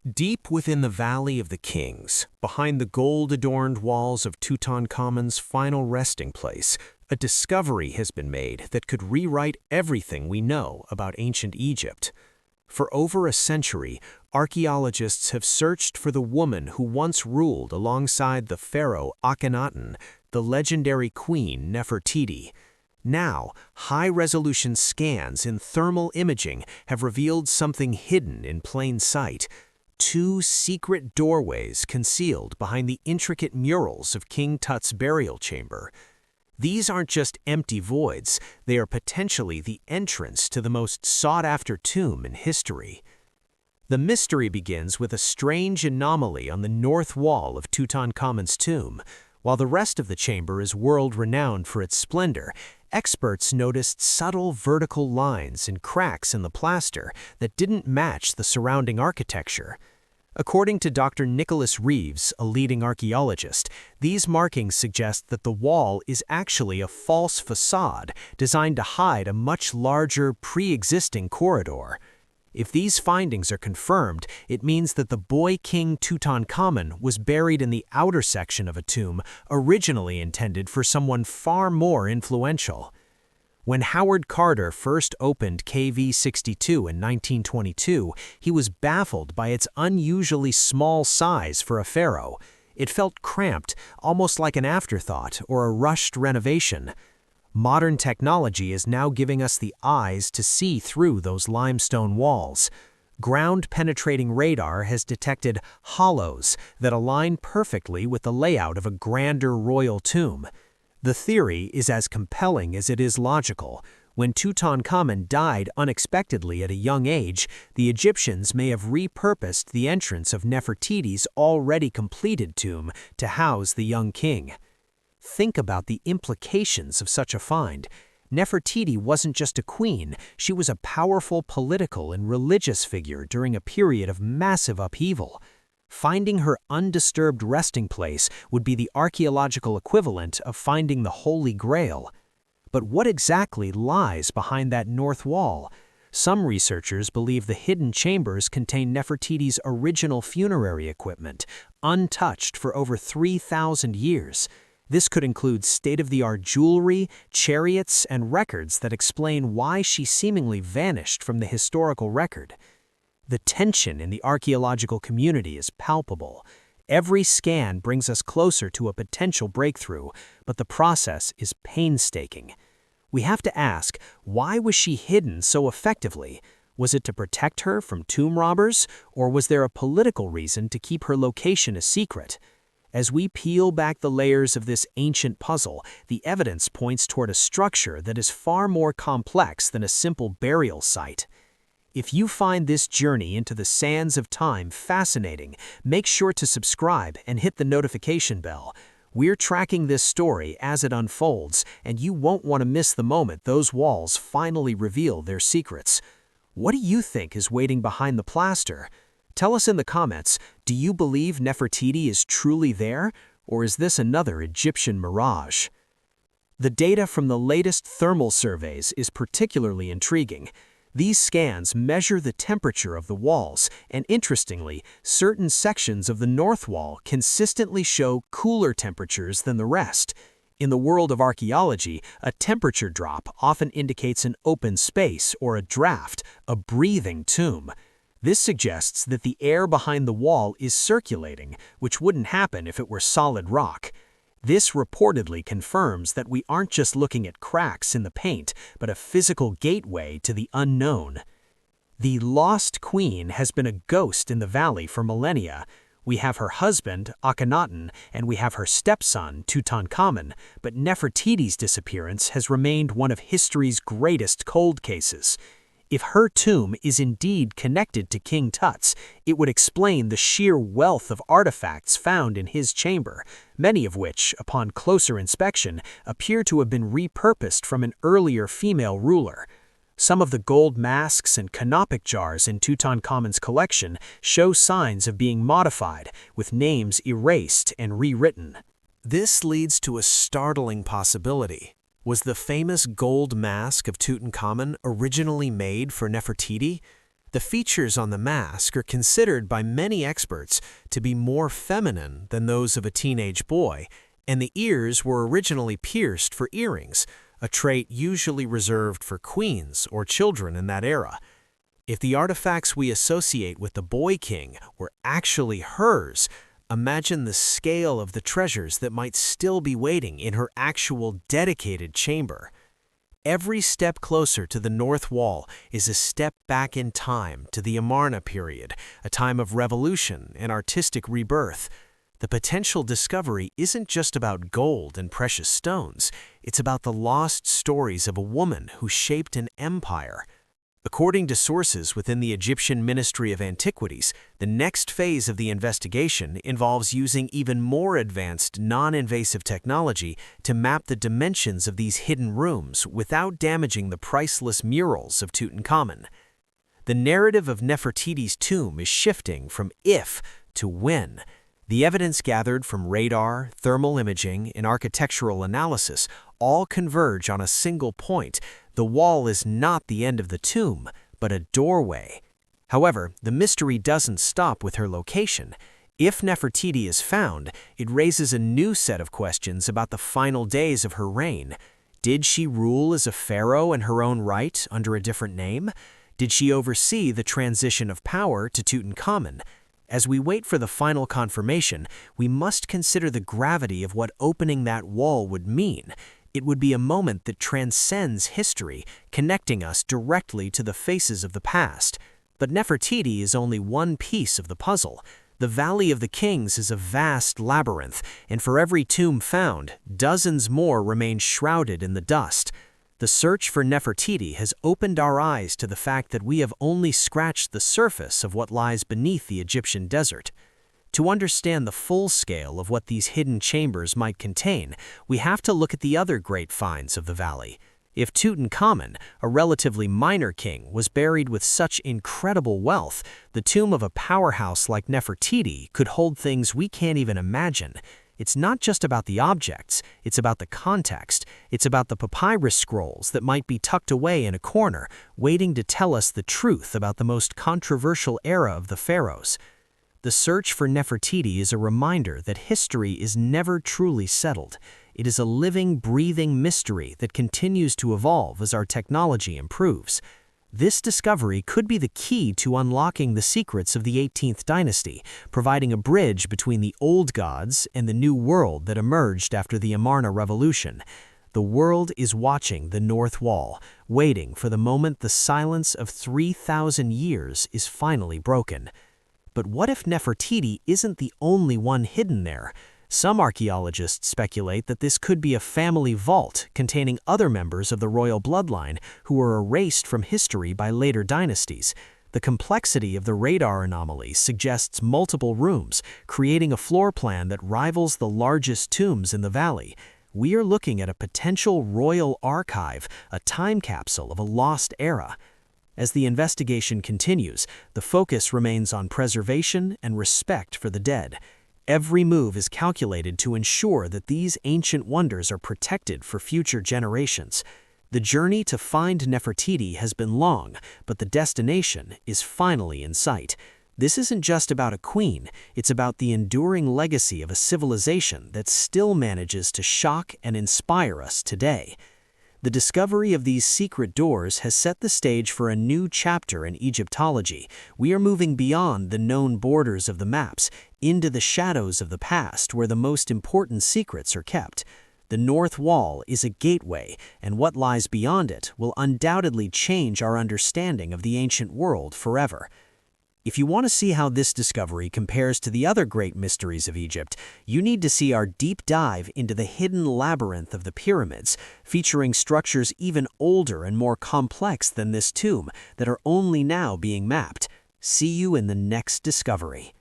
Deep within the Valley of the Kings, behind the gold-adorned walls of Tutankhamun's final resting place, a discovery has been made that could rewrite everything we know about ancient Egypt. For over a century, archaeologists have searched for the woman who once ruled alongside the pharaoh Akhenaten, the legendary Queen Nefertiti. Now, high-resolution scans in thermal imaging have revealed something hidden in plain sight. Two secret doorways concealed behind the intricate murals of King Tut's burial chamber. These aren't just empty voids, they are potentially the entrance to the most sought-after tomb in history. The mystery begins with a strange anomaly on the north wall of Tutankhamun's tomb. While the rest of the chamber is world-renowned for its splendor, experts noticed subtle vertical lines and cracks in the plaster that didn't match the surrounding architecture. According to Dr. Nicholas Reeves, a leading archaeologist, these markings suggest that the wall is actually a false facade designed to hide a much larger, pre-existing corridor. If these findings are confirmed, it means that the boy king Tutankhamun was buried in the outer section of a tomb originally intended for someone far more influential. When Howard Carter first opened KV-62 in 1922, he was baffled by its unusually small size for a pharaoh. It felt cramped, almost like an afterthought or a rushed renovation. Modern technology is now giving us the eyes to see through those limestone walls. Ground-penetrating radar has detected hollows that align perfectly with the layout of a grander royal tomb. The theory is as compelling as it is logical. When Tutankhamun died unexpectedly at a young age, the Egyptians may have repurposed the entrance of Nefertiti's already completed tomb to house the young king. Think about the implications of such a find. Nefertiti wasn't just a queen, she was a powerful political and religious figure during a period of massive upheaval. Finding her undisturbed resting place would be the archaeological equivalent of finding the Holy Grail. But what exactly lies behind that north wall? Some researchers believe the hidden chambers contain Nefertiti's original funerary equipment, untouched for over 3,000 years. This could include state-of-the-art jewelry, chariots, and records that explain why she seemingly vanished from the historical record. The tension in the archaeological community is palpable. Every scan brings us closer to a potential breakthrough, but the process is painstaking. We have to ask, why was she hidden so effectively? Was it to protect her from tomb robbers, or was there a political reason to keep her location a secret? As we peel back the layers of this ancient puzzle, the evidence points toward a structure that is far more complex than a simple burial site. If you find this journey into the sands of time fascinating, make sure to subscribe and hit the notification bell. We're tracking this story as it unfolds, and you won't want to miss the moment those walls finally reveal their secrets. What do you think is waiting behind the plaster? Tell us in the comments, do you believe Nefertiti is truly there, or is this another Egyptian mirage? The data from the latest thermal surveys is particularly intriguing. These scans measure the temperature of the walls, and interestingly, certain sections of the north wall consistently show cooler temperatures than the rest. In the world of archaeology, a temperature drop often indicates an open space or a draft, a breathing tomb. This suggests that the air behind the wall is circulating, which wouldn't happen if it were solid rock. This reportedly confirms that we aren't just looking at cracks in the paint, but a physical gateway to the unknown. The lost queen has been a ghost in the valley for millennia. We have her husband, Akhenaten, and we have her stepson, Tutankhamun, but Nefertiti's disappearance has remained one of history's greatest cold cases. If her tomb is indeed connected to King Tut's, it would explain the sheer wealth of artifacts found in his chamber, many of which, upon closer inspection, appear to have been repurposed from an earlier female ruler. Some of the gold masks and canopic jars in Tutankhamun's collection show signs of being modified, with names erased and rewritten. This leads to a startling possibility. Was the famous gold mask of Tutankhamun originally made for Nefertiti? The features on the mask are considered by many experts to be more feminine than those of a teenage boy, and the ears were originally pierced for earrings, a trait usually reserved for queens or children in that era. If the artifacts we associate with the boy king were actually hers, imagine the scale of the treasures that might still be waiting in her actual dedicated chamber. Every step closer to the North Wall is a step back in time to the Amarna period, a time of revolution and artistic rebirth. The potential discovery isn't just about gold and precious stones, it's about the lost stories of a woman who shaped an empire. According to sources within the Egyptian Ministry of Antiquities, the next phase of the investigation involves using even more advanced non-invasive technology to map the dimensions of these hidden rooms without damaging the priceless murals of Tutankhamun. The narrative of Nefertiti's tomb is shifting from if to when. The evidence gathered from radar, thermal imaging, and architectural analysis all converge on a single point. The wall is not the end of the tomb, but a doorway. However, the mystery doesn't stop with her location. If Nefertiti is found, it raises a new set of questions about the final days of her reign. Did she rule as a pharaoh in her own right under a different name? Did she oversee the transition of power to Tutankhamun? As we wait for the final confirmation, we must consider the gravity of what opening that wall would mean. It would be a moment that transcends history, connecting us directly to the faces of the past. But Nefertiti is only one piece of the puzzle. The Valley of the Kings is a vast labyrinth, and for every tomb found, dozens more remain shrouded in the dust. The search for Nefertiti has opened our eyes to the fact that we have only scratched the surface of what lies beneath the Egyptian desert. To understand the full scale of what these hidden chambers might contain, we have to look at the other great finds of the valley. If Tutankhamun, a relatively minor king, was buried with such incredible wealth, the tomb of a powerhouse like Nefertiti could hold things we can't even imagine. It's not just about the objects, it's about the context. It's about the papyrus scrolls that might be tucked away in a corner, waiting to tell us the truth about the most controversial era of the pharaohs. The search for Nefertiti is a reminder that history is never truly settled. It is a living, breathing mystery that continues to evolve as our technology improves. This discovery could be the key to unlocking the secrets of the 18th dynasty, providing a bridge between the old gods and the new world that emerged after the Amarna Revolution. The world is watching the North Wall, waiting for the moment the silence of 3,000 years is finally broken. But what if Nefertiti isn't the only one hidden there? Some archaeologists speculate that this could be a family vault containing other members of the royal bloodline who were erased from history by later dynasties. The complexity of the radar anomalies suggests multiple rooms, creating a floor plan that rivals the largest tombs in the valley. We are looking at a potential royal archive, a time capsule of a lost era. As the investigation continues, the focus remains on preservation and respect for the dead. Every move is calculated to ensure that these ancient wonders are protected for future generations. The journey to find Nefertiti has been long, but the destination is finally in sight. This isn't just about a queen, it's about the enduring legacy of a civilization that still manages to shock and inspire us today. The discovery of these secret doors has set the stage for a new chapter in Egyptology. We are moving beyond the known borders of the maps, into the shadows of the past where the most important secrets are kept. The North Wall is a gateway, and what lies beyond it will undoubtedly change our understanding of the ancient world forever. If you want to see how this discovery compares to the other great mysteries of Egypt, you need to see our deep dive into the hidden labyrinth of the pyramids, featuring structures even older and more complex than this tomb that are only now being mapped. See you in the next discovery.